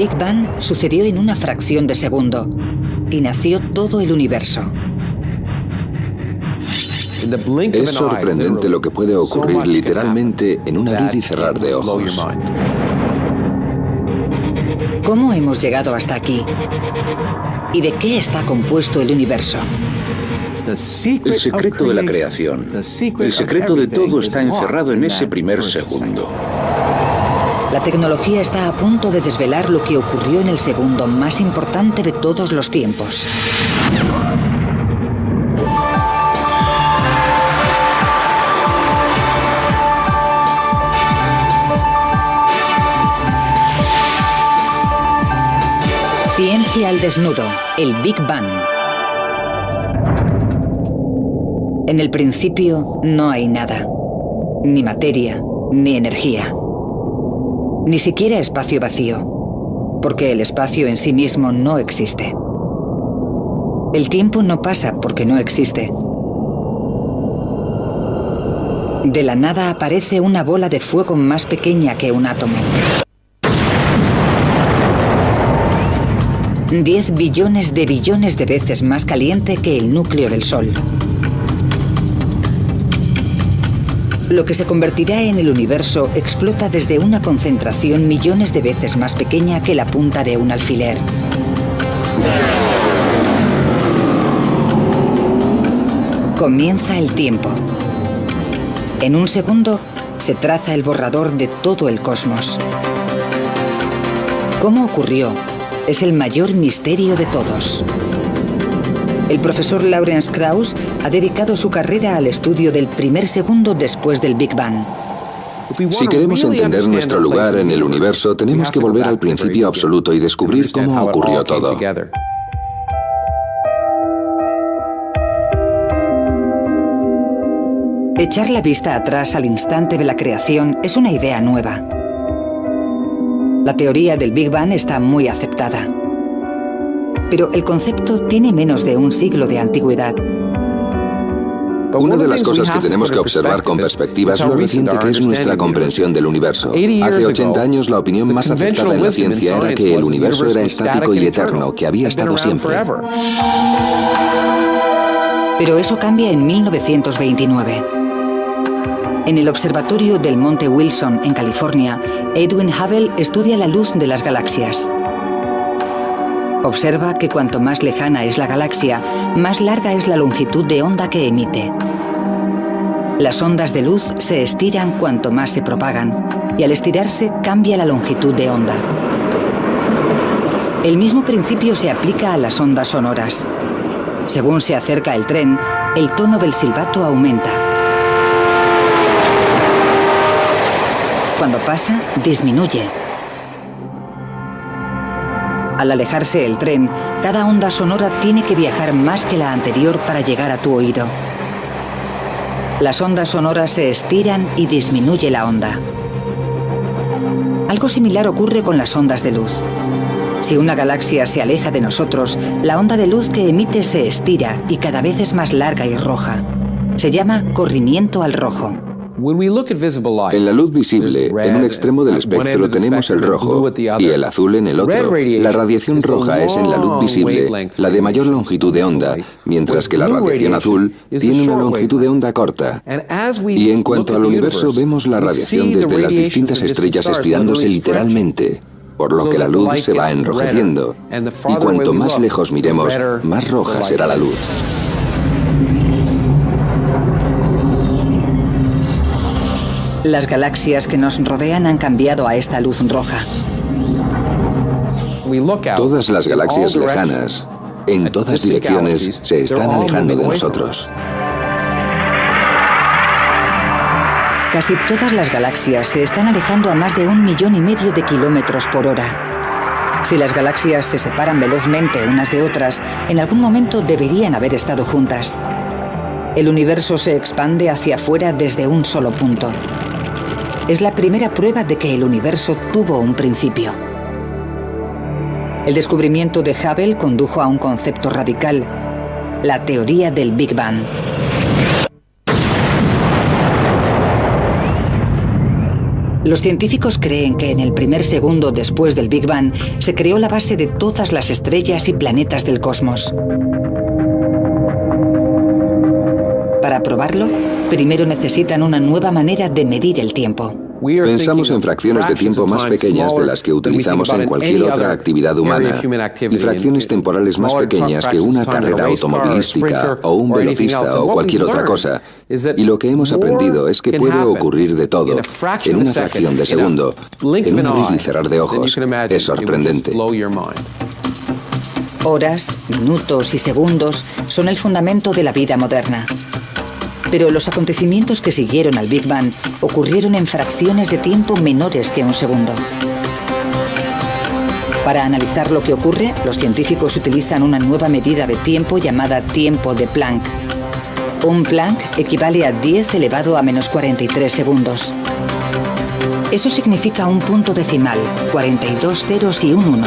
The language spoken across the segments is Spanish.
Big Bang sucedió en una fracción de segundo y nació todo el universo. Es sorprendente lo que puede ocurrir literalmente en un abrir y cerrar de ojos. ¿Cómo hemos llegado hasta aquí? ¿Y de qué está compuesto el universo? El secreto de la creación, el secreto de todo está encerrado en ese primer segundo. La tecnología está a punto de desvelar lo que ocurrió en el segundo más importante de todos los tiempos. Ciencia al desnudo, el Big Bang. En el principio no hay nada, ni materia, ni energía, ni siquiera espacio vacío, porque el espacio en sí mismo no existe. El tiempo no pasa porque no existe. De la nada aparece una bola de fuego más pequeña que un átomo. 10 billones de veces más caliente que el núcleo del Sol. Lo que se convertirá en el universo explota desde una concentración millones de veces más pequeña que la punta de un alfiler. Comienza el tiempo. En un segundo se traza el borrador de todo el cosmos. ¿Cómo ocurrió? Es el mayor misterio de todos. El profesor Lawrence Krauss ha dedicado su carrera al estudio del primer segundo después del Big Bang. Si queremos entender nuestro lugar en el universo, tenemos que volver al principio absoluto y descubrir cómo ocurrió todo. Echar la vista atrás al instante de la creación es una idea nueva. La teoría del Big Bang está muy aceptada. Pero el concepto tiene menos de un siglo de antigüedad. Una de las cosas que tenemos que observar con perspectiva es lo reciente que es nuestra comprensión del universo. Hace 80 años la opinión más aceptada en la ciencia era que el universo era estático y eterno, que había estado siempre. Pero eso cambia en 1929. En el observatorio del Monte Wilson, en California, Edwin Hubble estudia la luz de las galaxias. Observa que cuanto más lejana es la galaxia, más larga es la longitud de onda que emite. Las ondas de luz se estiran cuanto más se propagan, y al estirarse cambia la longitud de onda. El mismo principio se aplica a las ondas sonoras. Según se acerca el tren, el tono del silbato aumenta. Cuando pasa, disminuye. Al alejarse el tren, cada onda sonora tiene que viajar más que la anterior para llegar a tu oído. Las ondas sonoras se estiran y disminuye la onda. Algo similar ocurre con las ondas de luz. Si una galaxia se aleja de nosotros, la onda de luz que emite se estira y cada vez es más larga y roja. Se llama corrimiento al rojo. En la luz visible, en un extremo del espectro tenemos el rojo y el azul en el otro. La radiación roja es en la luz visible la de mayor longitud de onda, mientras que la radiación azul tiene una longitud de onda corta. Y en cuanto al universo, vemos la radiación desde las distintas estrellas estirándose literalmente, por lo que la luz se va enrojeciendo. Y cuanto más lejos miremos, más roja será la luz. Las galaxias que nos rodean han cambiado a esta luz roja. Todas las galaxias lejanas, en todas direcciones, se están alejando de nosotros. Casi todas las galaxias se están alejando a más de 1,5 millones de kilómetros por hora. Si las galaxias se separan velozmente unas de otras, en algún momento deberían haber estado juntas. El universo se expande hacia afuera desde un solo punto. Es la primera prueba de que el universo tuvo un principio. El descubrimiento de Hubble condujo a un concepto radical, la teoría del Big Bang. Los científicos creen que en el primer segundo después del Big Bang se creó la base de todas las estrellas y planetas del cosmos. Para probarlo, primero necesitan una nueva manera de medir el tiempo. Pensamos en fracciones de tiempo más pequeñas de las que utilizamos en cualquier otra actividad humana y fracciones temporales más pequeñas que una carrera automovilística o un velocista o cualquier otra cosa. Y lo que hemos aprendido es que puede ocurrir de todo en una fracción de segundo, en un abrir y cerrar de ojos. Es sorprendente. Horas, minutos y segundos son el fundamento de la vida moderna. Pero los acontecimientos que siguieron al Big Bang ocurrieron en fracciones de tiempo menores que un segundo. Para analizar lo que ocurre, los científicos utilizan una nueva medida de tiempo llamada tiempo de Planck. Un Planck equivale a 10 elevado a menos 43 segundos. Eso significa un punto decimal, 42 ceros y un 1.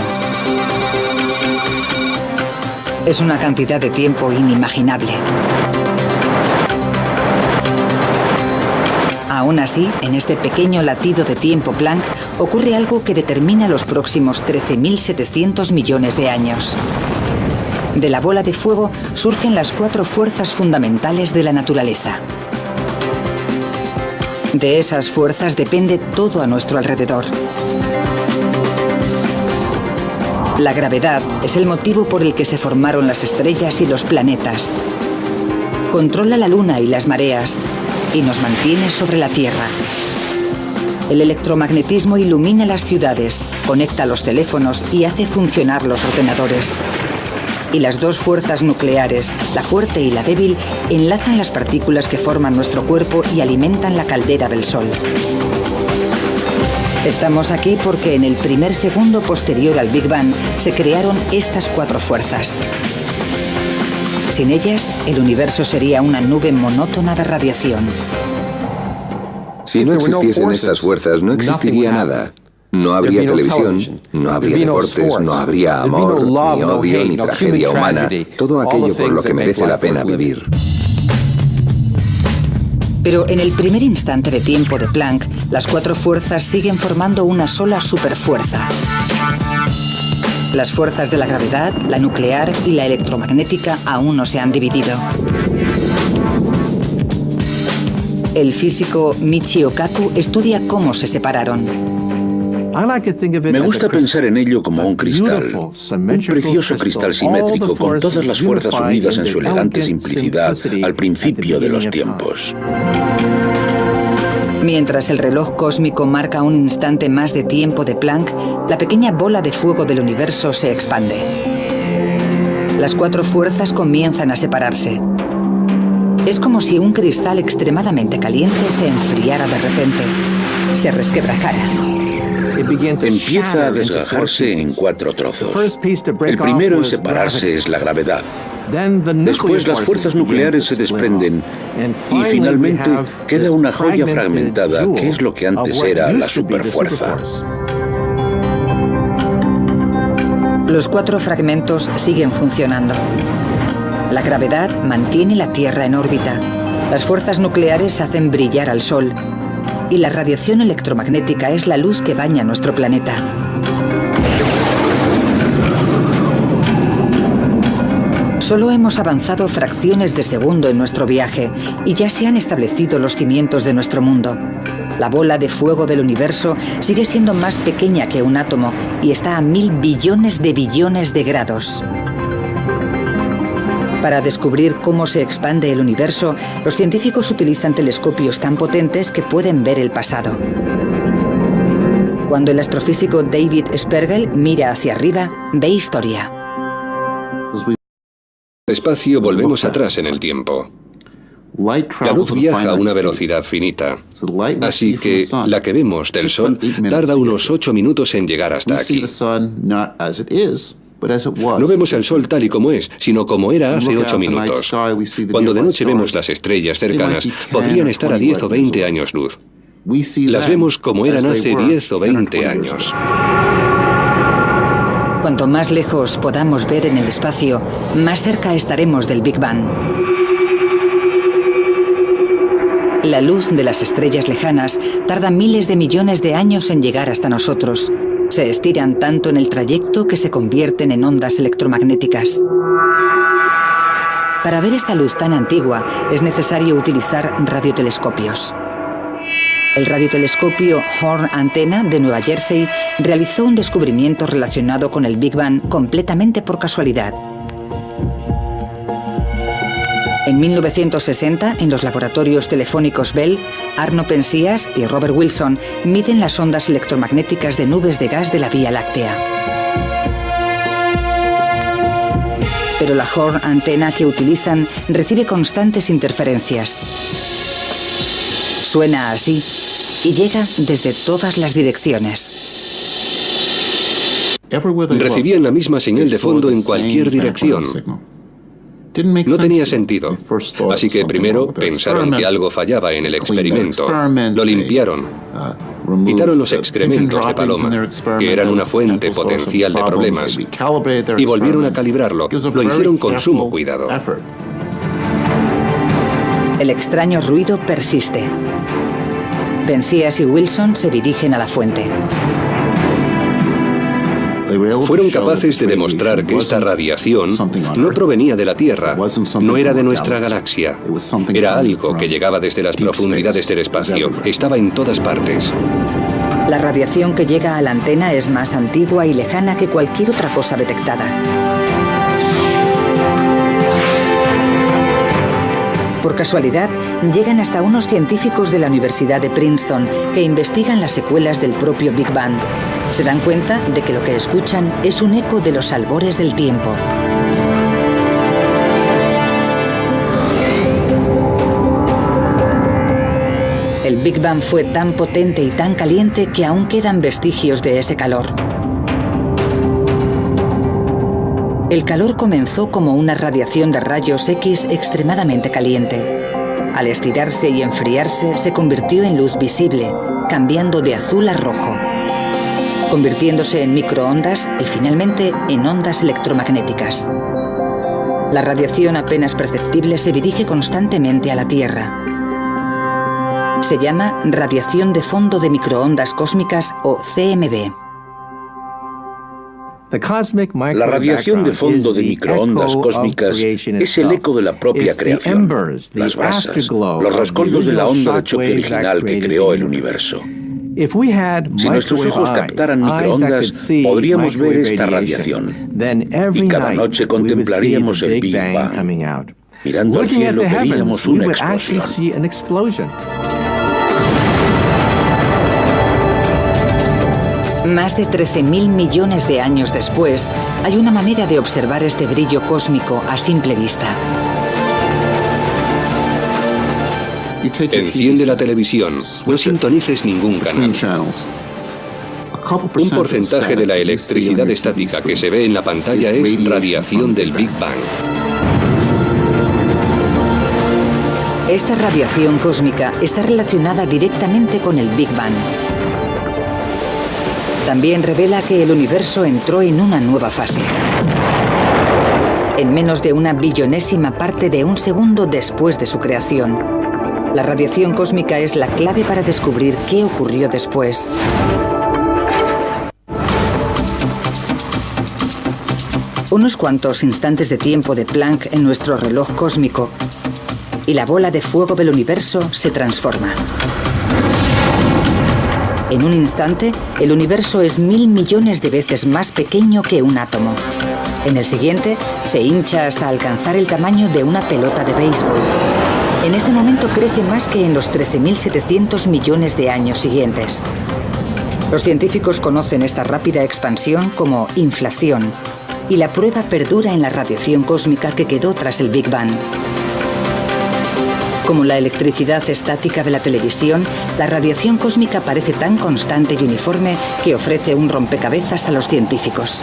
Es una cantidad de tiempo inimaginable. Aún así, en este pequeño latido de tiempo Planck ocurre algo que determina los próximos 13.700 millones de años. De la bola de fuego surgen las 4 fuerzas fundamentales de la naturaleza. De esas fuerzas depende todo a nuestro alrededor. La gravedad es el motivo por el que se formaron las estrellas y los planetas. Controla la luna y las mareas y nos mantiene sobre la Tierra. El electromagnetismo ilumina las ciudades, conecta los teléfonos y hace funcionar los ordenadores. Y las 2 fuerzas nucleares, la fuerte y la débil, enlazan las partículas que forman nuestro cuerpo y alimentan la caldera del Sol. Estamos aquí porque en el primer segundo posterior al Big Bang se crearon estas 4 fuerzas. Sin ellas, el universo sería una nube monótona de radiación. Si no existiesen estas fuerzas, no existiría nada. No habría televisión, no habría deportes, no habría amor, ni odio, ni tragedia humana. Todo aquello por lo que merece la pena vivir. Pero en el primer instante de tiempo de Planck, las 4 fuerzas siguen formando una sola superfuerza. Las fuerzas de la gravedad, la nuclear y la electromagnética aún no se han dividido. El físico Michio Kaku estudia cómo se separaron. Me gusta pensar en ello como un cristal, un precioso cristal simétrico con todas las fuerzas unidas en su elegante simplicidad al principio de los tiempos. Mientras el reloj cósmico marca un instante más de tiempo de Planck, la pequeña bola de fuego del universo se expande. Las 4 fuerzas comienzan a separarse. Es como si un cristal extremadamente caliente se enfriara de repente, se resquebrajara. Empieza a desgajarse en 4 trozos. El primero en separarse es la gravedad. Después las fuerzas nucleares se desprenden y finalmente queda una joya fragmentada que es lo que antes era la superfuerza. Los 4 fragmentos siguen funcionando. La gravedad mantiene la Tierra en órbita. Las fuerzas nucleares hacen brillar al Sol. Y la radiación electromagnética es la luz que baña nuestro planeta. Solo hemos avanzado fracciones de segundo en nuestro viaje y ya se han establecido los cimientos de nuestro mundo. La bola de fuego del universo sigue siendo más pequeña que un átomo y está a 1000 billones de grados. Para descubrir cómo se expande el universo, los científicos utilizan telescopios tan potentes que pueden ver el pasado. Cuando el astrofísico David Spergel mira hacia arriba, ve historia. Despacio volvemos atrás en el tiempo. La luz viaja a una velocidad finita, así que la que vemos del Sol tarda unos 8 minutos en llegar hasta aquí. No vemos el Sol tal y como es, sino como era hace 8 minutos. Cuando de noche vemos las estrellas cercanas, podrían estar a 10 o 20 años luz. Las vemos como eran hace 10 o 20 años. Cuanto más lejos podamos ver en el espacio, más cerca estaremos del Big Bang. La luz de las estrellas lejanas tarda miles de millones de años en llegar hasta nosotros. Se estiran tanto en el trayecto que se convierten en ondas electromagnéticas. Para ver esta luz tan antigua es necesario utilizar radiotelescopios. El radiotelescopio Horn Antenna de Nueva Jersey realizó un descubrimiento relacionado con el Big Bang completamente por casualidad. En 1960, en los laboratorios telefónicos Bell, Arno Penzias y Robert Wilson miden las ondas electromagnéticas de nubes de gas de la Vía Láctea. Pero la Horn Antenna que utilizan recibe constantes interferencias. Suena así y llega desde todas las direcciones. Recibían la misma señal de fondo en cualquier dirección. No tenía sentido. Así que primero pensaron que algo fallaba en el experimento. Lo limpiaron. Quitaron los excrementos de paloma, que eran una fuente potencial de problemas, y volvieron a calibrarlo. Lo hicieron con sumo cuidado. El extraño ruido persiste. Penzias y Wilson se dirigen a la fuente. Fueron capaces de demostrar que esta radiación no provenía de la Tierra, no era de nuestra galaxia. Era algo que llegaba desde las profundidades del espacio, estaba en todas partes. La radiación que llega a la antena es más antigua y lejana que cualquier otra cosa detectada. Por casualidad, llegan hasta unos científicos de la Universidad de Princeton que investigan las secuelas del propio Big Bang. Se dan cuenta de que lo que escuchan es un eco de los albores del tiempo. El Big Bang fue tan potente y tan caliente que aún quedan vestigios de ese calor. El calor comenzó como una radiación de rayos X extremadamente caliente. Al estirarse y enfriarse, se convirtió en luz visible, cambiando de azul a rojo, convirtiéndose en microondas y finalmente en ondas electromagnéticas. La radiación apenas perceptible se dirige constantemente a la Tierra. Se llama radiación de fondo de microondas cósmicas o CMB. La radiación de fondo de microondas cósmicas es el eco de la propia creación, las brasas, los rescoldos de la onda de choque original que creó el universo. Si nuestros ojos captaran microondas, podríamos ver esta radiación y cada noche contemplaríamos el Big Bang. Mirando al cielo veríamos una explosión. Más de 13.000 millones de años después, hay una manera de observar este brillo cósmico a simple vista. Enciende la televisión, no sintonices ningún canal. Un porcentaje de la electricidad estática que se ve en la pantalla es radiación del Big Bang. Esta radiación cósmica está relacionada directamente con el Big Bang. También revela que el universo entró en una nueva fase. En menos de una billonésima parte de un segundo después de su creación. La radiación cósmica es la clave para descubrir qué ocurrió después. Unos cuantos instantes de tiempo de Planck en nuestro reloj cósmico y la bola de fuego del universo se transforma. En un instante, el universo es 1000 millones de veces más pequeño que un átomo. En el siguiente, se hincha hasta alcanzar el tamaño de una pelota de béisbol. En este momento crece más que en los 13.700 millones de años siguientes. Los científicos conocen esta rápida expansión como inflación, y la prueba perdura en la radiación cósmica que quedó tras el Big Bang. Como la electricidad estática de la televisión, la radiación cósmica parece tan constante y uniforme que ofrece un rompecabezas a los científicos.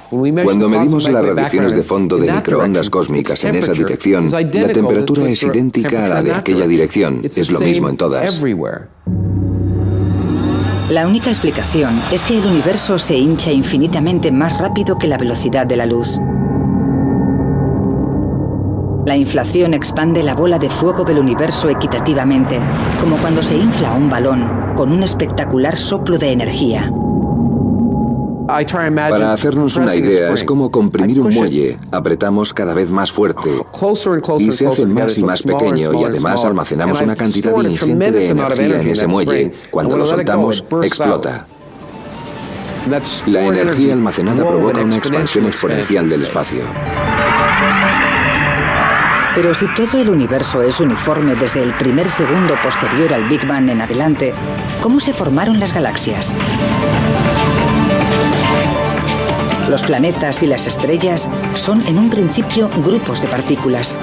Cuando medimos las radiaciones de fondo de microondas cósmicas en esa dirección, la temperatura es idéntica a la de aquella dirección. Es lo mismo en todas. La única explicación es que el universo se hincha infinitamente más rápido que la velocidad de la luz. La inflación expande la bola de fuego del universo equitativamente, como cuando se infla un balón con un espectacular soplo de energía. Para hacernos una idea, es como comprimir un muelle. Apretamos cada vez más fuerte y se hace más y más pequeño, y además almacenamos una cantidad ingente de energía en ese muelle. Cuando lo soltamos, explota. La energía almacenada provoca una expansión exponencial del espacio. Pero si todo el universo es uniforme desde el primer segundo posterior al Big Bang en adelante, ¿cómo se formaron las galaxias? Los planetas y las estrellas son en un principio grupos de partículas.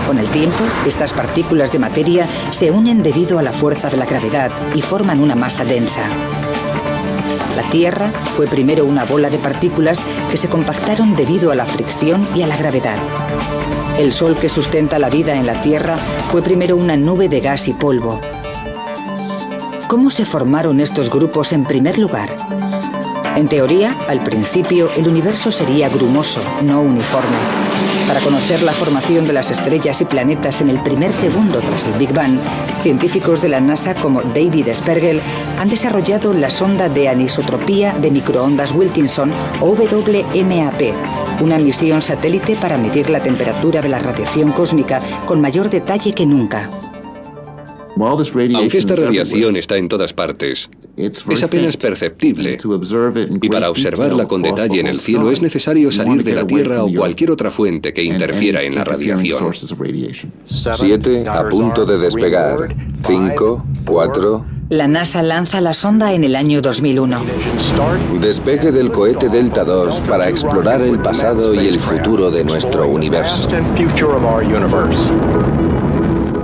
Con el tiempo, estas partículas de materia se unen debido a la fuerza de la gravedad y forman una masa densa. La Tierra fue primero una bola de partículas que se compactaron debido a la fricción y a la gravedad. El Sol que sustenta la vida en la Tierra fue primero una nube de gas y polvo. ¿Cómo se formaron estos grupos en primer lugar? En teoría, al principio, el universo sería grumoso, no uniforme. Para conocer la formación de las estrellas y planetas en el primer segundo tras el Big Bang, científicos de la NASA como David Spergel han desarrollado la sonda de anisotropía de microondas Wilkinson, o WMAP, una misión satélite para medir la temperatura de la radiación cósmica con mayor detalle que nunca. Aunque esta radiación está en todas partes, es apenas perceptible, y para observarla con detalle en el cielo es necesario salir de la Tierra o cualquier otra fuente que interfiera en la radiación. 7 a punto de despegar. 5, 4... La NASA lanza la sonda en el año 2001. Despegue del cohete Delta II para explorar el pasado y el futuro de nuestro universo.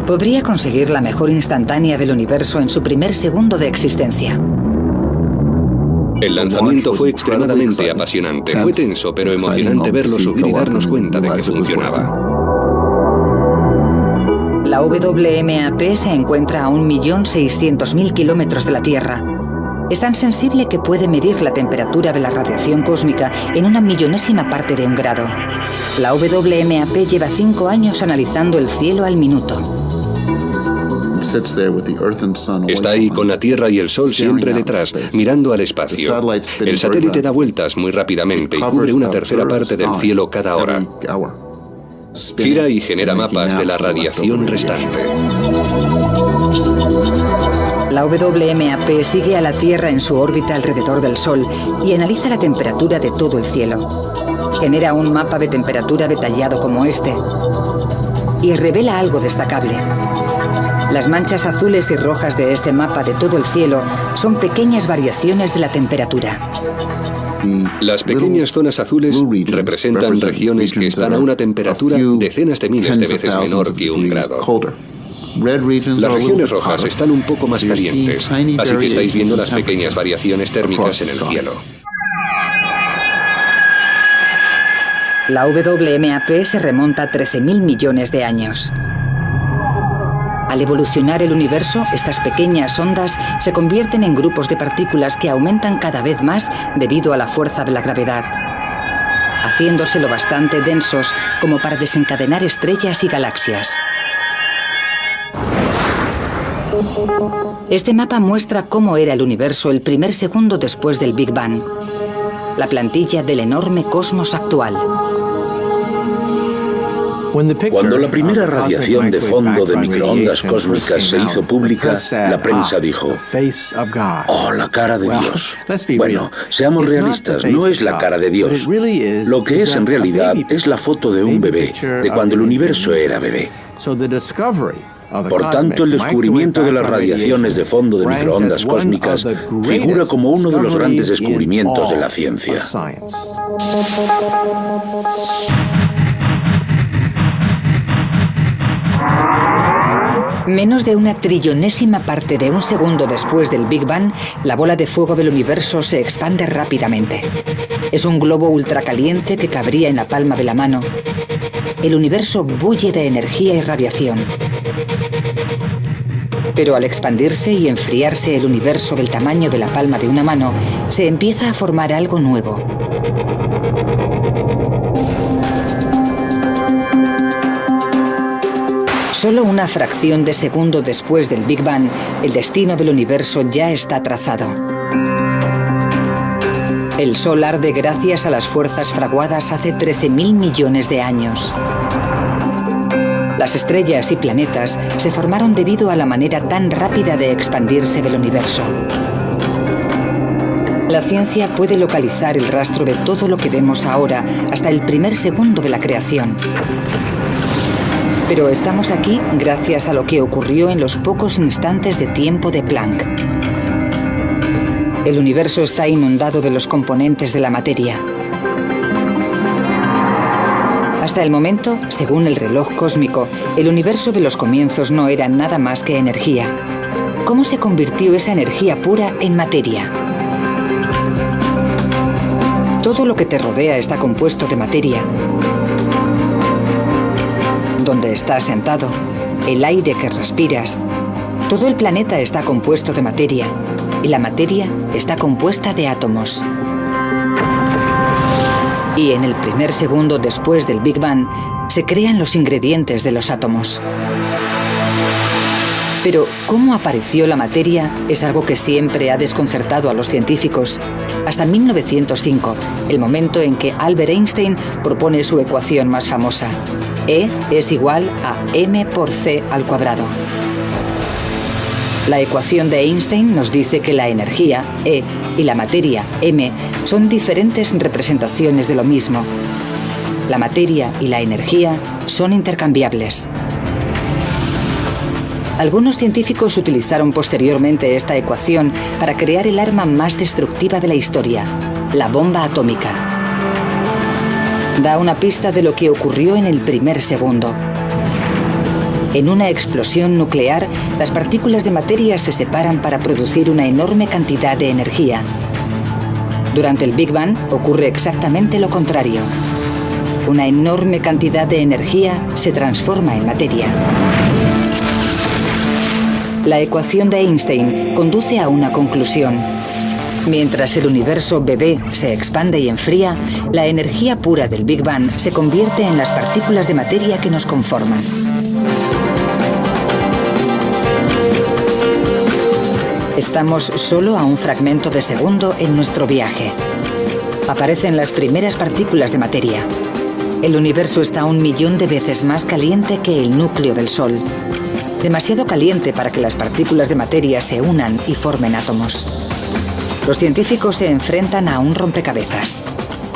Podría conseguir la mejor instantánea del universo en su primer segundo de existencia. El lanzamiento fue extremadamente apasionante. Fue tenso, pero emocionante verlo subir y darnos cuenta de que funcionaba. La WMAP se encuentra a 1.600.000 kilómetros de la Tierra. Es tan sensible que puede medir la temperatura de la radiación cósmica en una millonésima parte de un grado. La WMAP lleva 5 años analizando el cielo al minuto. Está ahí con la Tierra y el Sol siempre detrás, mirando al espacio. El satélite da vueltas muy rápidamente y cubre una tercera parte del cielo cada hora. Gira y genera mapas de la radiación restante. La WMAP sigue a la Tierra en su órbita alrededor del Sol y analiza la temperatura de todo el cielo. Genera un mapa de temperatura detallado como este y revela algo destacable. Las manchas azules y rojas de este mapa de todo el cielo son pequeñas variaciones de la temperatura. Las pequeñas zonas azules representan regiones que están a una temperatura decenas de miles de veces menor que 1 grado. Las regiones rojas están un poco más calientes, así que estáis viendo las pequeñas variaciones térmicas en el cielo. La WMAP se remonta a 13.000 millones de años. Al evolucionar el universo, estas pequeñas ondas se convierten en grupos de partículas que aumentan cada vez más debido a la fuerza de la gravedad, haciéndose lo bastante densos como para desencadenar estrellas y galaxias. Este mapa muestra cómo era el universo el primer segundo después del Big Bang, la plantilla del enorme cosmos actual. Cuando la primera radiación de fondo de microondas cósmicas se hizo pública, la prensa dijo: ¡oh, la cara de Dios! Bueno, seamos realistas, no es la cara de Dios. Lo que es en realidad es la foto de un bebé, de cuando el universo era bebé. Por tanto, el descubrimiento de las radiaciones de fondo de microondas cósmicas figura como uno de los grandes descubrimientos de la ciencia. Menos de una trillonésima parte de un segundo después del Big Bang, la bola de fuego del universo se expande rápidamente. Es un globo ultracaliente que cabría en la palma de la mano. El universo bulle de energía y radiación. Pero al expandirse y enfriarse el universo del tamaño de la palma de una mano, se empieza a formar algo nuevo. Solo una fracción de segundo después del Big Bang, el destino del universo ya está trazado. El Sol arde gracias a las fuerzas fraguadas hace 13.000 millones de años. Las estrellas y planetas se formaron debido a la manera tan rápida de expandirse del universo. La ciencia puede localizar el rastro de todo lo que vemos ahora hasta el primer segundo de la creación. Pero estamos aquí gracias a lo que ocurrió en los pocos instantes de tiempo de Planck. El universo está inundado de los componentes de la materia. Hasta el momento, según el reloj cósmico, el universo de los comienzos no era nada más que energía. ¿Cómo se convirtió esa energía pura en materia? Todo lo que te rodea está compuesto de materia. Donde estás sentado, el aire que respiras, todo el planeta está compuesto de materia, y la materia está compuesta de átomos. Y en el primer segundo después del Big Bang, se crean los ingredientes de los átomos. Pero, ¿cómo apareció la materia? Es algo que siempre ha desconcertado a los científicos. Hasta 1905, el momento en que Albert Einstein propone su ecuación más famosa. E es igual a m por c al cuadrado. La ecuación de Einstein nos dice que la energía, E, y la materia, m, son diferentes representaciones de lo mismo. La materia y la energía son intercambiables. Algunos científicos utilizaron posteriormente esta ecuación para crear el arma más destructiva de la historia, la bomba atómica. Da una pista de lo que ocurrió en el primer segundo. En una explosión nuclear, las partículas de materia se separan para producir una enorme cantidad de energía. Durante el Big Bang ocurre exactamente lo contrario. Una enorme cantidad de energía se transforma en materia. La ecuación de Einstein conduce a una conclusión. Mientras el universo bebé se expande y enfría, la energía pura del Big Bang se convierte en las partículas de materia que nos conforman. Estamos solo a un fragmento de segundo en nuestro viaje. Aparecen las primeras partículas de materia. El universo está 1 millón de veces más caliente que el núcleo del Sol. Demasiado caliente para que las partículas de materia se unan y formen átomos. Los científicos se enfrentan a un rompecabezas.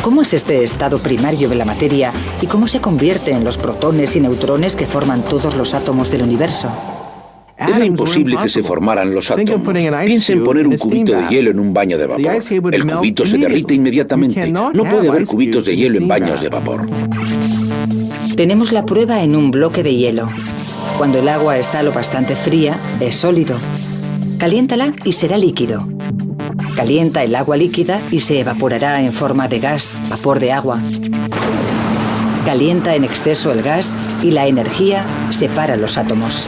¿Cómo es este estado primario de la materia y cómo se convierte en los protones y neutrones que forman todos los átomos del universo? Era imposible que se formaran los átomos. Piensa en poner un cubito de hielo en un baño de vapor. El cubito se derrite inmediatamente. No puede haber cubitos de hielo en baños de vapor. Tenemos la prueba en un bloque de hielo. Cuando el agua está lo bastante fría, es sólido. Caliéntala y será líquido. Calienta el agua líquida y se evaporará en forma de gas, vapor de agua. Calienta en exceso el gas y la energía separa los átomos.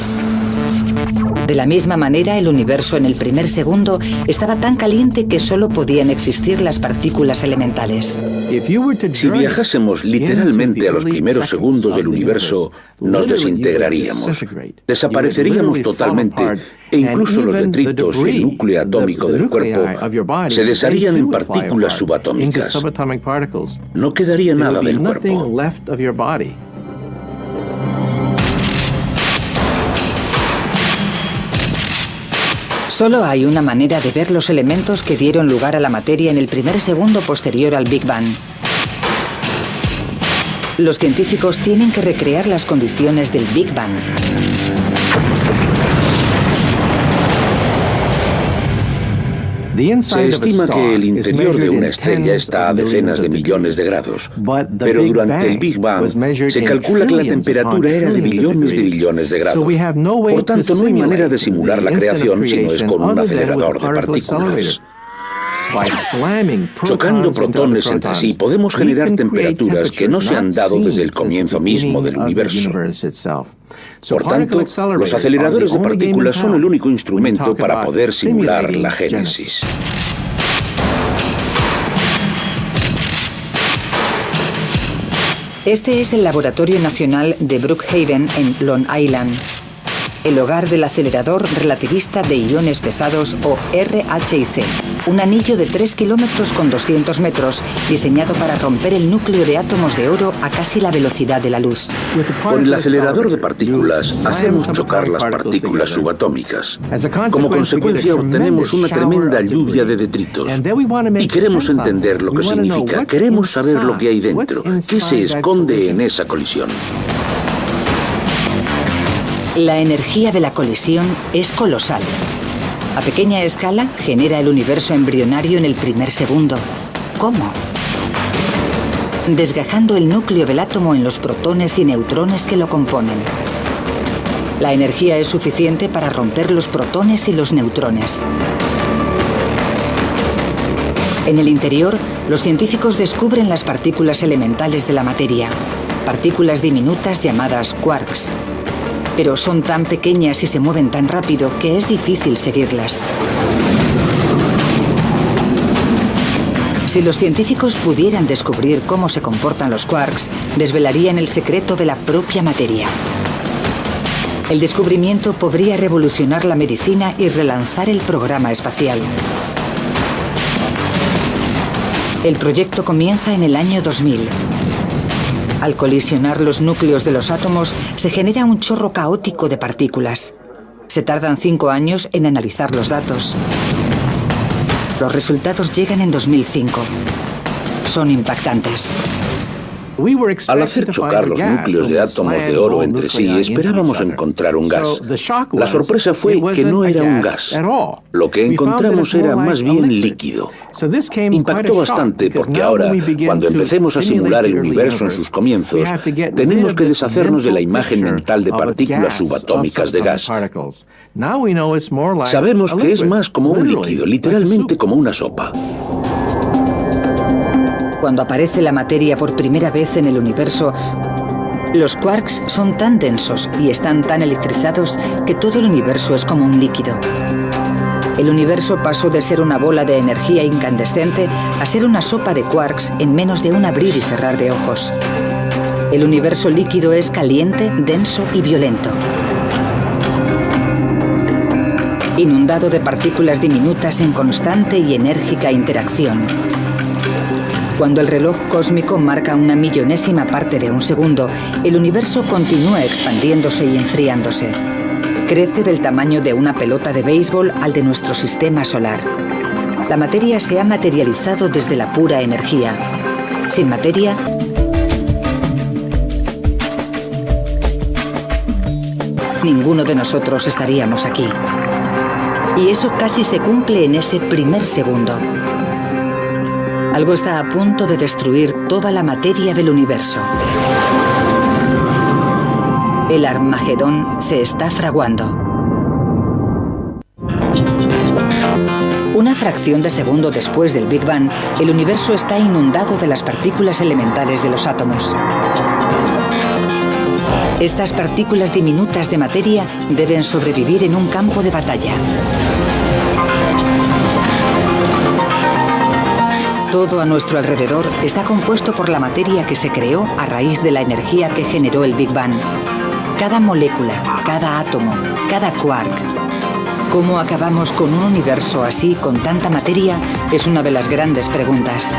De la misma manera, el universo en el primer segundo estaba tan caliente que solo podían existir las partículas elementales. Si viajásemos literalmente a los primeros segundos del universo, nos desintegraríamos. Desapareceríamos totalmente e incluso los detritos y el núcleo atómico del cuerpo se desharían en partículas subatómicas. No quedaría nada del cuerpo. Solo hay una manera de ver los elementos que dieron lugar a la materia en el primer segundo posterior al Big Bang. Los científicos tienen que recrear las condiciones del Big Bang. Se estima que el interior de una estrella está a decenas de millones de grados, pero durante el Big Bang se calcula que la temperatura era de billones de grados. Por tanto, no hay manera de simular la creación si no es con un acelerador de partículas. Chocando protones entre sí, podemos generar temperaturas que no se han dado desde el comienzo mismo del universo. Por tanto, los aceleradores de partículas son el único instrumento para poder simular la génesis. Este es el Laboratorio Nacional de Brookhaven en Long Island, el hogar del acelerador relativista de iones pesados o RHIC, un anillo de 3 kilómetros con 200 metros diseñado para romper el núcleo de átomos de oro a casi la velocidad de la luz. Con el acelerador de partículas hacemos chocar las partículas subatómicas. Como consecuencia obtenemos una tremenda lluvia de detritos. Y queremos entender lo que significa, queremos saber lo que hay dentro, qué se esconde en esa colisión. La energía de la colisión es colosal. A pequeña escala genera el universo embrionario en el primer segundo. ¿Cómo? Desgajando el núcleo del átomo en los protones y neutrones que lo componen. La energía es suficiente para romper los protones y los neutrones. En el interior, los científicos descubren las partículas elementales de la materia, partículas diminutas llamadas quarks. Pero son tan pequeñas y se mueven tan rápido que es difícil seguirlas. Si los científicos pudieran descubrir cómo se comportan los quarks, desvelarían el secreto de la propia materia. El descubrimiento podría revolucionar la medicina y relanzar el programa espacial. El proyecto comienza en el año 2000. Al colisionar los núcleos de los átomos, se genera un chorro caótico de partículas. Se tardan 5 años en analizar los datos. Los resultados llegan en 2005. Son impactantes. Al hacer chocar los núcleos de átomos de oro entre sí, esperábamos encontrar un gas. La sorpresa fue que no era un gas. Lo que encontramos era más bien líquido. Impactó bastante porque ahora, cuando empecemos a simular el universo en sus comienzos, tenemos que deshacernos de la imagen mental de partículas subatómicas de gas. Sabemos que es más como un líquido, literalmente como una sopa. Cuando aparece la materia por primera vez en el universo, los quarks son tan densos y están tan electrizados que todo el universo es como un líquido. El universo pasó de ser una bola de energía incandescente a ser una sopa de quarks en menos de un abrir y cerrar de ojos. El universo líquido es caliente, denso y violento. Inundado de partículas diminutas en constante y enérgica interacción. Cuando el reloj cósmico marca una millonésima parte de un segundo, el universo continúa expandiéndose y enfriándose. Crece del tamaño de una pelota de béisbol al de nuestro sistema solar. La materia se ha materializado desde la pura energía. Sin materia, ninguno de nosotros estaríamos aquí. Y eso casi se cumple en ese primer segundo. Algo está a punto de destruir toda la materia del universo. El Armagedón se está fraguando. Una fracción de segundo después del Big Bang, el universo está inundado de las partículas elementales de los átomos. Estas partículas diminutas de materia deben sobrevivir en un campo de batalla. Todo a nuestro alrededor está compuesto por la materia que se creó a raíz de la energía que generó el Big Bang. Cada molécula, cada átomo, cada quark. ¿Cómo acabamos con un universo así, con tanta materia? Es una de las grandes preguntas.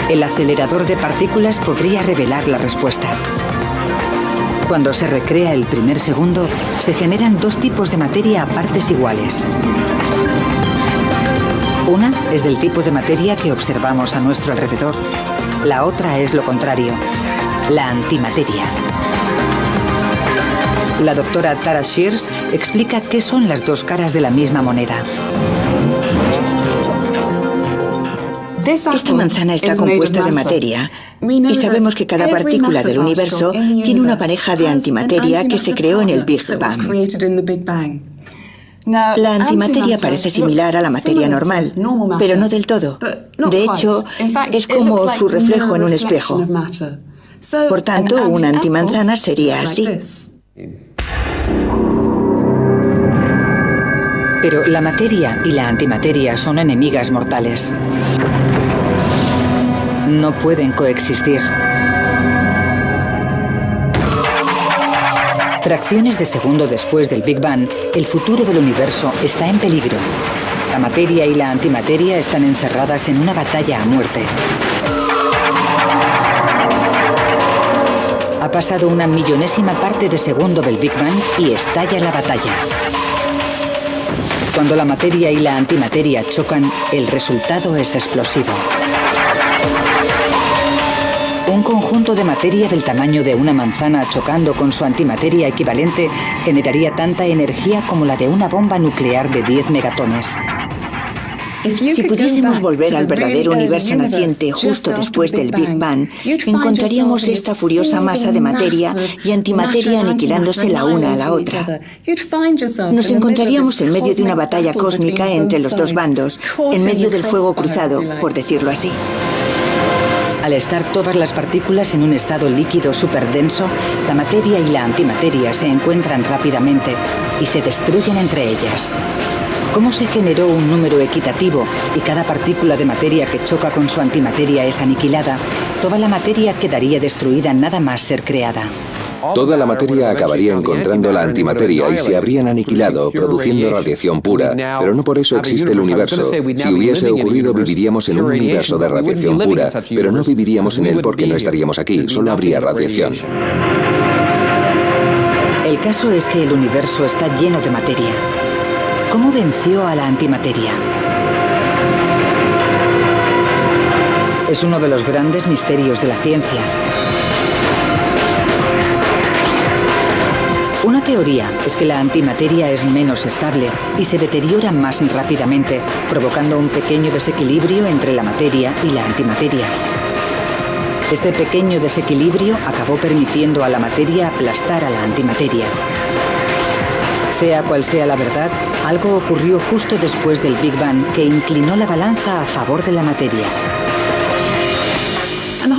El acelerador de partículas podría revelar la respuesta. Cuando se recrea el primer segundo, se generan dos tipos de materia a partes iguales. Una es del tipo de materia que observamos a nuestro alrededor. La otra es lo contrario, la antimateria. La doctora Tara Shears explica qué son las dos caras de la misma moneda. Esta manzana está compuesta de materia y sabemos que cada partícula del universo tiene una pareja de antimateria que se creó en el Big Bang. La antimateria parece similar a la materia normal, pero no del todo. De hecho, es como su reflejo en un espejo. Por tanto, una antimanzana sería así. Pero la materia y la antimateria son enemigas mortales. No pueden coexistir. Fracciones de segundo después del Big Bang, el futuro del universo está en peligro. La materia y la antimateria están encerradas en una batalla a muerte. Ha pasado una millonésima parte de segundo del Big Bang y estalla la batalla. Cuando la materia y la antimateria chocan, el resultado es explosivo. Un conjunto de materia del tamaño de una manzana chocando con su antimateria equivalente generaría tanta energía como la de una bomba nuclear de 10 megatones. Si pudiésemos volver al verdadero universo naciente justo después del Big Bang, encontraríamos esta furiosa masa de materia y antimateria aniquilándose la una a la otra. Nos encontraríamos en medio de una batalla cósmica entre los dos bandos, en medio del fuego cruzado, por decirlo así. Al estar todas las partículas en un estado líquido superdenso, la materia y la antimateria se encuentran rápidamente y se destruyen entre ellas. ¿Cómo se generó un número equitativo y cada partícula de materia que choca con su antimateria es aniquilada? Toda la materia quedaría destruida nada más ser creada. Toda la materia acabaría encontrando la antimateria y se habrían aniquilado, produciendo radiación pura. Pero no por eso existe el universo. Si hubiese ocurrido, viviríamos en un universo de radiación pura, pero no viviríamos en él porque no estaríamos aquí, solo habría radiación. El caso es que el universo está lleno de materia. ¿Cómo venció a la antimateria? Es uno de los grandes misterios de la ciencia. Una teoría es que la antimateria es menos estable y se deteriora más rápidamente, provocando un pequeño desequilibrio entre la materia y la antimateria. Este pequeño desequilibrio acabó permitiendo a la materia aplastar a la antimateria. Sea cual sea la verdad, algo ocurrió justo después del Big Bang que inclinó la balanza a favor de la materia.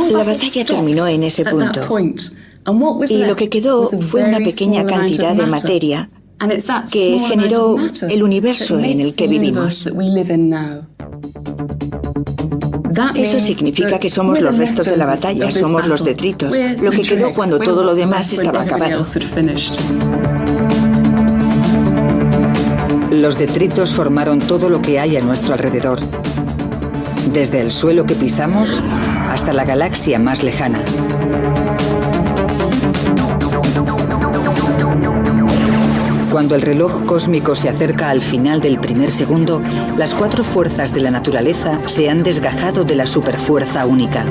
La batalla terminó en ese punto. Y lo que quedó fue una pequeña cantidad de materia que generó el universo en el que vivimos. Eso significa que somos los restos de la batalla, somos los detritos, lo que quedó cuando todo lo demás estaba acabado. Los detritos formaron todo lo que hay a nuestro alrededor, desde el suelo que pisamos hasta la galaxia más lejana. Cuando el reloj cósmico se acerca al final del primer segundo, las cuatro fuerzas de la naturaleza se han desgajado de la superfuerza única.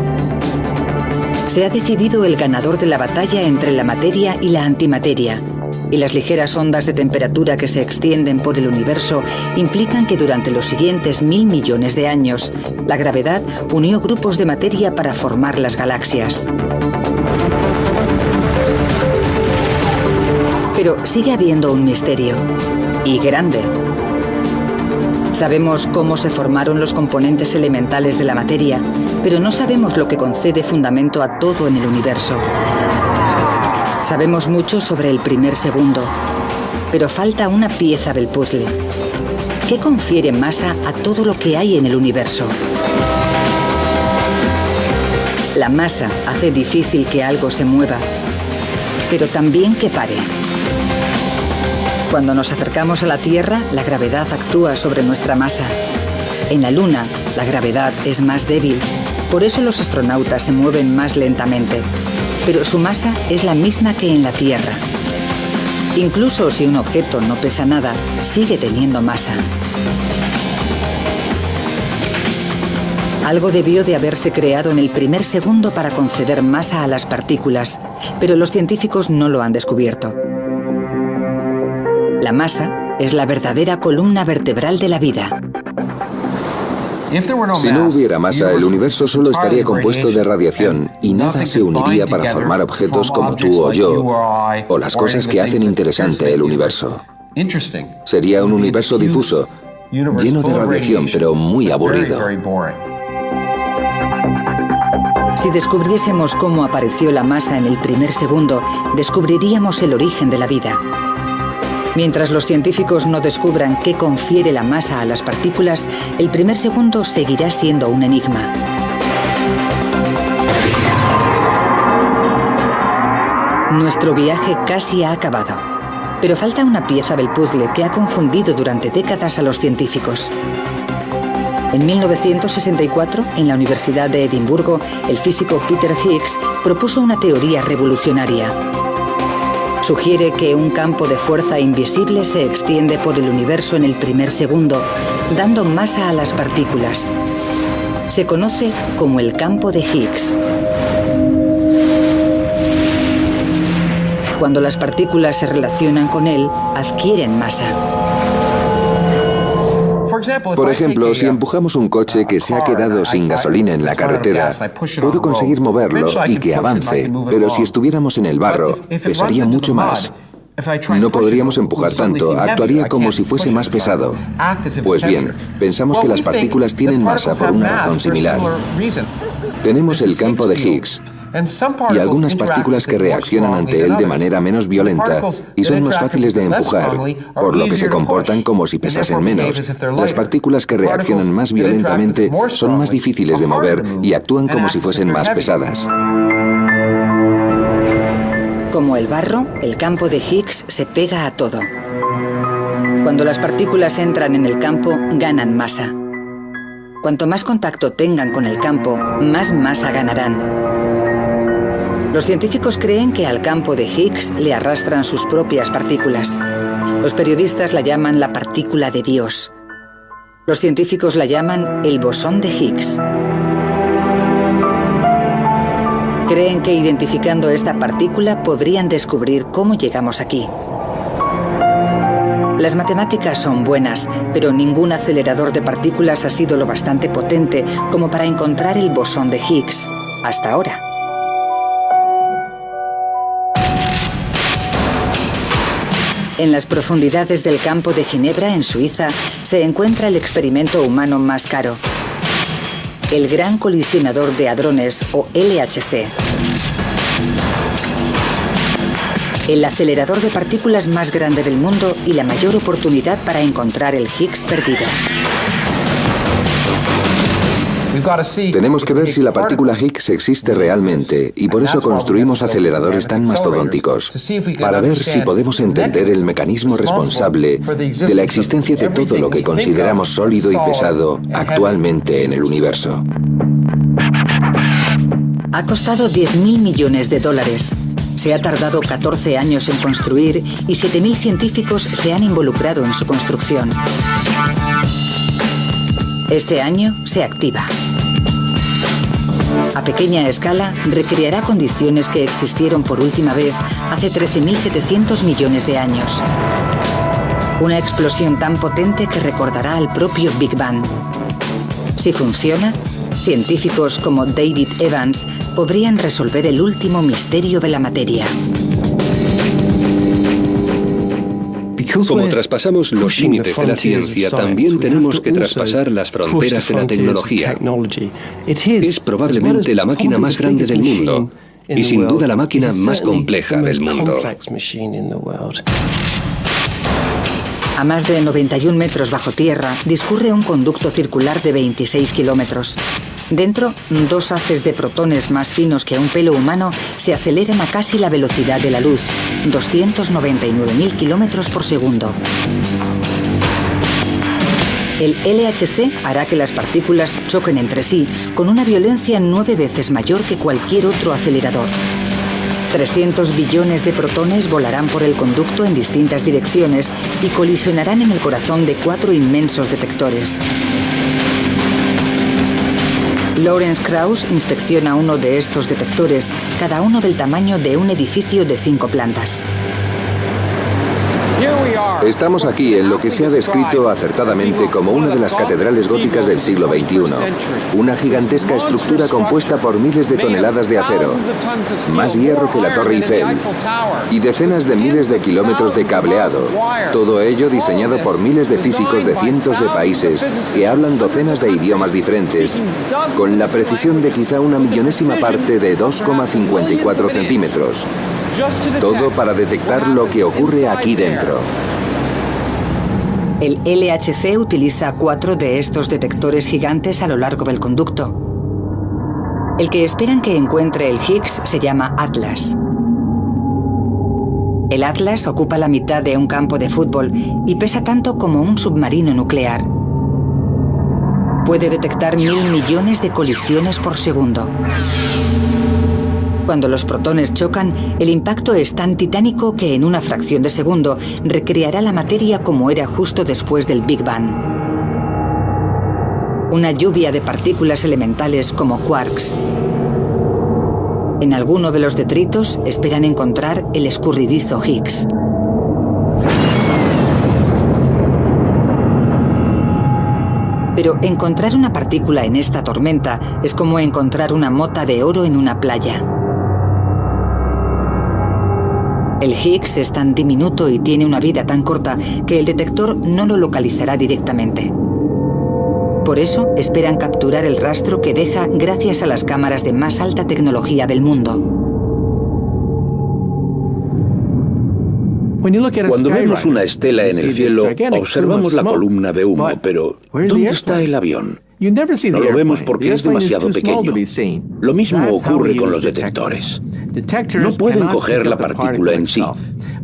Se ha decidido el ganador de la batalla entre la materia y la antimateria, y las ligeras ondas de temperatura que se extienden por el universo implican que durante los siguientes 1000 millones de años, la gravedad unió grupos de materia para formar las galaxias. Pero sigue habiendo un misterio, y grande. Sabemos cómo se formaron los componentes elementales de la materia, pero no sabemos lo que concede fundamento a todo en el universo. Sabemos mucho sobre el primer segundo, pero falta una pieza del puzzle. ¿Qué confiere masa a todo lo que hay en el universo? La masa hace difícil que algo se mueva, pero también que pare. Cuando nos acercamos a la Tierra, la gravedad actúa sobre nuestra masa. En la Luna, la gravedad es más débil, por eso los astronautas se mueven más lentamente. Pero su masa es la misma que en la Tierra. Incluso si un objeto no pesa nada, sigue teniendo masa. Algo debió de haberse creado en el primer segundo para conceder masa a las partículas, pero los científicos no lo han descubierto. La masa es la verdadera columna vertebral de la vida. Si no hubiera masa, el universo solo estaría compuesto de radiación y nada se uniría para formar objetos como tú o yo, o las cosas que hacen interesante el universo. Sería un universo difuso, lleno de radiación, pero muy aburrido. Si descubriésemos cómo apareció la masa en el primer segundo, descubriríamos el origen de la vida. Mientras los científicos no descubran qué confiere la masa a las partículas, el primer segundo seguirá siendo un enigma. Nuestro viaje casi ha acabado, pero falta una pieza del puzzle que ha confundido durante décadas a los científicos. En 1964, en la Universidad de Edimburgo, el físico Peter Higgs propuso una teoría revolucionaria. Sugiere que un campo de fuerza invisible se extiende por el universo en el primer segundo, dando masa a las partículas. Se conoce como el campo de Higgs. Cuando las partículas se relacionan con él, adquieren masa. Por ejemplo, si empujamos un coche que se ha quedado sin gasolina en la carretera, puedo conseguir moverlo y que avance, pero si estuviéramos en el barro, pesaría mucho más. No podríamos empujar tanto, actuaría como si fuese más pesado. Pues bien, pensamos que las partículas tienen masa por una razón similar. Tenemos el campo de Higgs y algunas partículas que reaccionan ante él de manera menos violenta y son más fáciles de empujar, por lo que se comportan como si pesasen menos. Las partículas que reaccionan más violentamente son más difíciles de mover y actúan como si fuesen más pesadas. Como el barro, el campo de Higgs se pega a todo. Cuando las partículas entran en el campo, ganan masa. Cuanto más contacto tengan con el campo, más masa ganarán. Los científicos creen que al campo de Higgs le arrastran sus propias partículas. Los periodistas la llaman la partícula de Dios. Los científicos la llaman el bosón de Higgs. Creen que identificando esta partícula podrían descubrir cómo llegamos aquí. Las matemáticas son buenas, pero ningún acelerador de partículas ha sido lo bastante potente como para encontrar el bosón de Higgs, hasta ahora. En las profundidades del campo de Ginebra, en Suiza, se encuentra el experimento humano más caro, el Gran Colisionador de Hadrones, o LHC. El acelerador de partículas más grande del mundo y la mayor oportunidad para encontrar el Higgs perdido. Tenemos que ver si la partícula Higgs existe realmente y por eso construimos aceleradores tan mastodónticos, para ver si podemos entender el mecanismo responsable de la existencia de todo lo que consideramos sólido y pesado actualmente en el universo. Ha costado $10.000 millones. Se ha tardado 14 años en construir y 7.000 científicos se han involucrado en su construcción. Este año se activa. A pequeña escala, recreará condiciones que existieron por última vez hace 13.700 millones de años. Una explosión tan potente que recordará al propio Big Bang. Si funciona, científicos como David Evans podrían resolver el último misterio de la materia. Como traspasamos los límites de la ciencia, también tenemos que traspasar las fronteras de la tecnología. Es probablemente la máquina más grande del mundo y sin duda la máquina más compleja del mundo. A más de 91 metros bajo tierra discurre un conducto circular de 26 kilómetros. Dentro, dos haces de protones más finos que un pelo humano se aceleran a casi la velocidad de la luz, 299.000 kilómetros por segundo. El LHC hará que las partículas choquen entre sí con una violencia 9 veces mayor que cualquier otro acelerador. 300 billones de protones volarán por el conducto en distintas direcciones y colisionarán en el corazón de 4 inmensos detectores. Lawrence Krauss inspecciona uno de estos detectores, cada uno del tamaño de un edificio de 5 plantas. Estamos aquí en lo que se ha descrito acertadamente como una de las catedrales góticas del siglo XXI. Una gigantesca estructura compuesta por miles de toneladas de acero, más hierro que la Torre Eiffel, y decenas de miles de kilómetros de cableado. Todo ello diseñado por miles de físicos de cientos de países que hablan docenas de idiomas diferentes, con la precisión de quizá una millonésima parte de 2,54 centímetros. Todo para detectar lo que ocurre aquí dentro. El LHC utiliza 4 de estos detectores gigantes a lo largo del conducto. El que esperan que encuentre el Higgs se llama Atlas. El Atlas ocupa la mitad de un campo de fútbol y pesa tanto como un submarino nuclear. Puede detectar 1.000 millones de colisiones por segundo. Cuando los protones chocan, el impacto es tan titánico que en una fracción de segundo recreará la materia como era justo después del Big Bang. Una lluvia de partículas elementales como quarks. En alguno de los detritos esperan encontrar el escurridizo Higgs. Pero encontrar una partícula en esta tormenta es como encontrar una mota de oro en una playa. El Higgs es tan diminuto y tiene una vida tan corta que el detector no lo localizará directamente. Por eso esperan capturar el rastro que deja gracias a las cámaras de más alta tecnología del mundo. Cuando vemos una estela en el cielo, observamos la columna de humo, pero ¿dónde está el avión? No lo vemos porque es demasiado pequeño. Lo mismo ocurre con los detectores. No pueden coger la partícula en sí,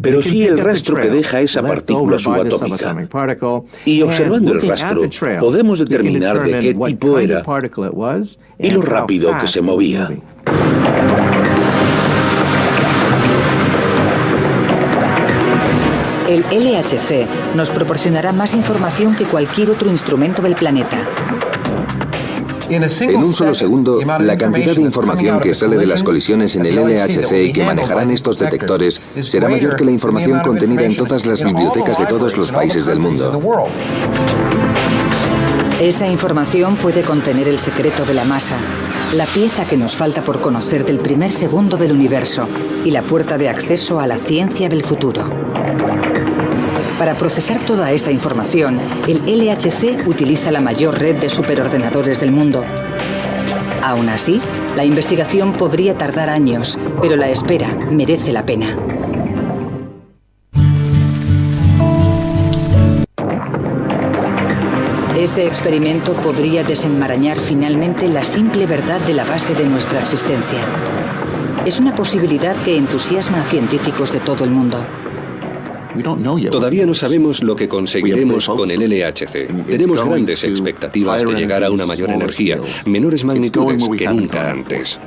pero sí el rastro que deja esa partícula subatómica. Y observando el rastro, podemos determinar de qué tipo era y lo rápido que se movía. El LHC nos proporcionará más información que cualquier otro instrumento del planeta. En un solo segundo, la cantidad de información que sale de las colisiones en el LHC y que manejarán estos detectores será mayor que la información contenida en todas las bibliotecas de todos los países del mundo. Esa información puede contener el secreto de la masa, la pieza que nos falta por conocer del primer segundo del universo y la puerta de acceso a la ciencia del futuro. Para procesar toda esta información, el LHC utiliza la mayor red de superordenadores del mundo. Aún así, la investigación podría tardar años, pero la espera merece la pena. Este experimento podría desenmarañar finalmente la simple verdad de la base de nuestra existencia. Es una posibilidad que entusiasma a científicos de todo el mundo. Todavía no sabemos lo que conseguiremos con el LHC. Tenemos grandes expectativas de llegar a una mayor energía, menores magnitudes que nunca antes.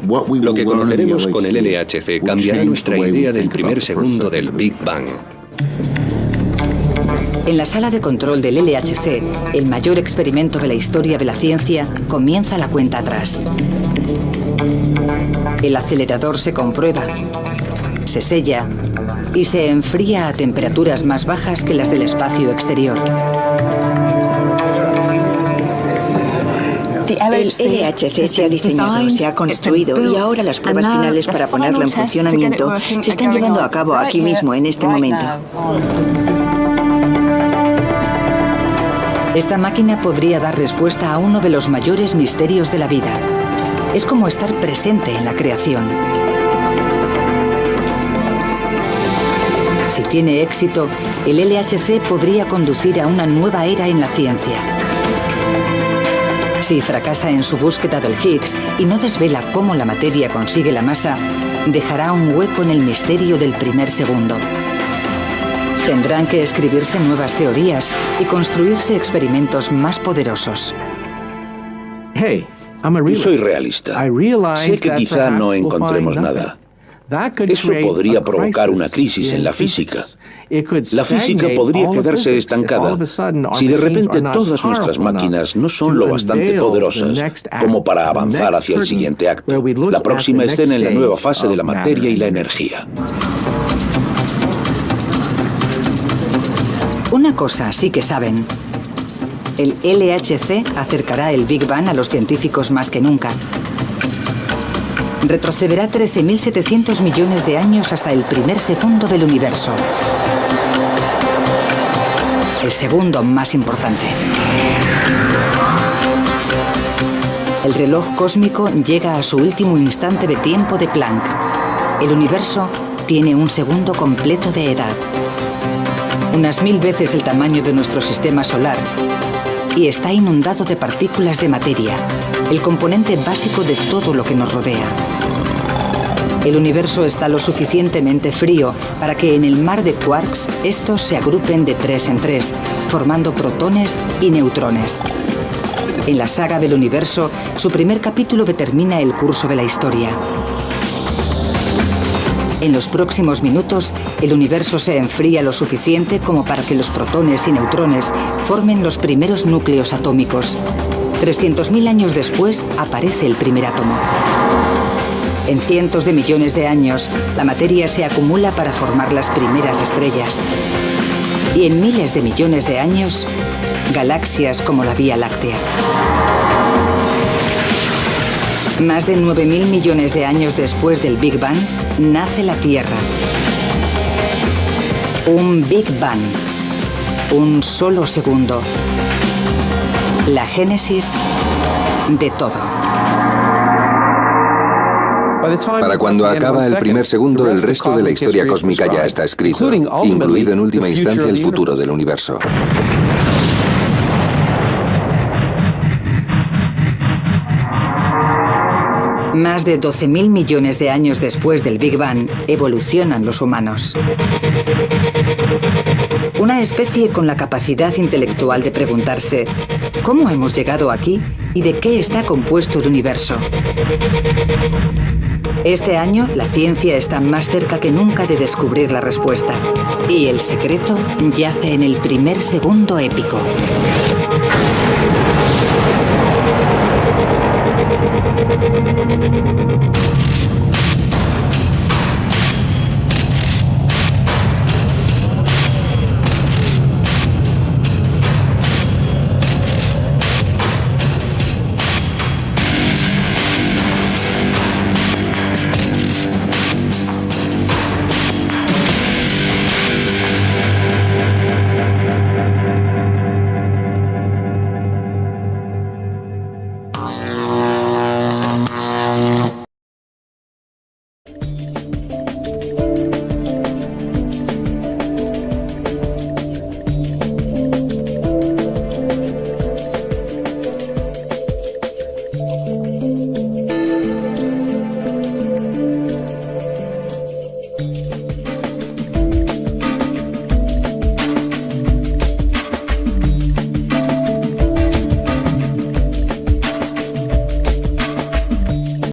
Lo que conoceremos con el LHC cambiará nuestra idea del primer segundo del Big Bang. En la sala de control del LHC, el mayor experimento de la historia de la ciencia, comienza la cuenta atrás. El acelerador se comprueba, se sella y se enfría a temperaturas más bajas que las del espacio exterior. El LHC se ha diseñado, se ha construido y ahora las pruebas finales para ponerlo en funcionamiento se están llevando a cabo aquí mismo, en este momento. Esta máquina podría dar respuesta a uno de los mayores misterios de la vida. Es como estar presente en la creación. Si tiene éxito, el LHC podría conducir a una nueva era en la ciencia. Si fracasa en su búsqueda del Higgs y no desvela cómo la materia consigue la masa, dejará un hueco en el misterio del primer segundo. Tendrán que escribirse nuevas teorías y construirse experimentos más poderosos. Soy realista. Sé que quizá no encontremos nada. Eso podría provocar una crisis en la física. La física podría quedarse estancada si de repente todas nuestras máquinas no son lo bastante poderosas como para avanzar hacia el siguiente acto, la próxima escena en la nueva fase de la materia y la energía. Una cosa sí que saben. El LHC acercará el Big Bang a los científicos más que nunca. Retrocederá 13.700 millones de años hasta el primer segundo del universo. El segundo más importante. El reloj cósmico llega a su último instante de tiempo de Planck. El universo tiene un segundo completo de edad. Unas 1000 veces el tamaño de nuestro sistema solar. Y está inundado de partículas de materia, el componente básico de todo lo que nos rodea. El universo está lo suficientemente frío para que en el mar de quarks estos se agrupen de 3 en 3, formando protones y neutrones. En la saga del universo, su primer capítulo determina el curso de la historia. En los próximos minutos, el universo se enfría lo suficiente como para que los protones y neutrones formen los primeros núcleos atómicos. 300.000 años después, aparece el primer átomo. En cientos de millones de años, la materia se acumula para formar las primeras estrellas. Y en miles de millones de años, galaxias como la Vía Láctea. Más de 9.000 millones de años después del Big Bang, nace la Tierra. Un Big Bang. Un solo segundo. La génesis de todo. Para cuando acaba el primer segundo, el resto de la historia cósmica ya está escrito, incluido en última instancia el futuro del universo. Más de 12.000 millones de años después del Big Bang, evolucionan los humanos. Una especie con la capacidad intelectual de preguntarse ¿cómo hemos llegado aquí y de qué está compuesto el universo? Este año, la ciencia está más cerca que nunca de descubrir la respuesta. Y el secreto yace en el primer segundo épico.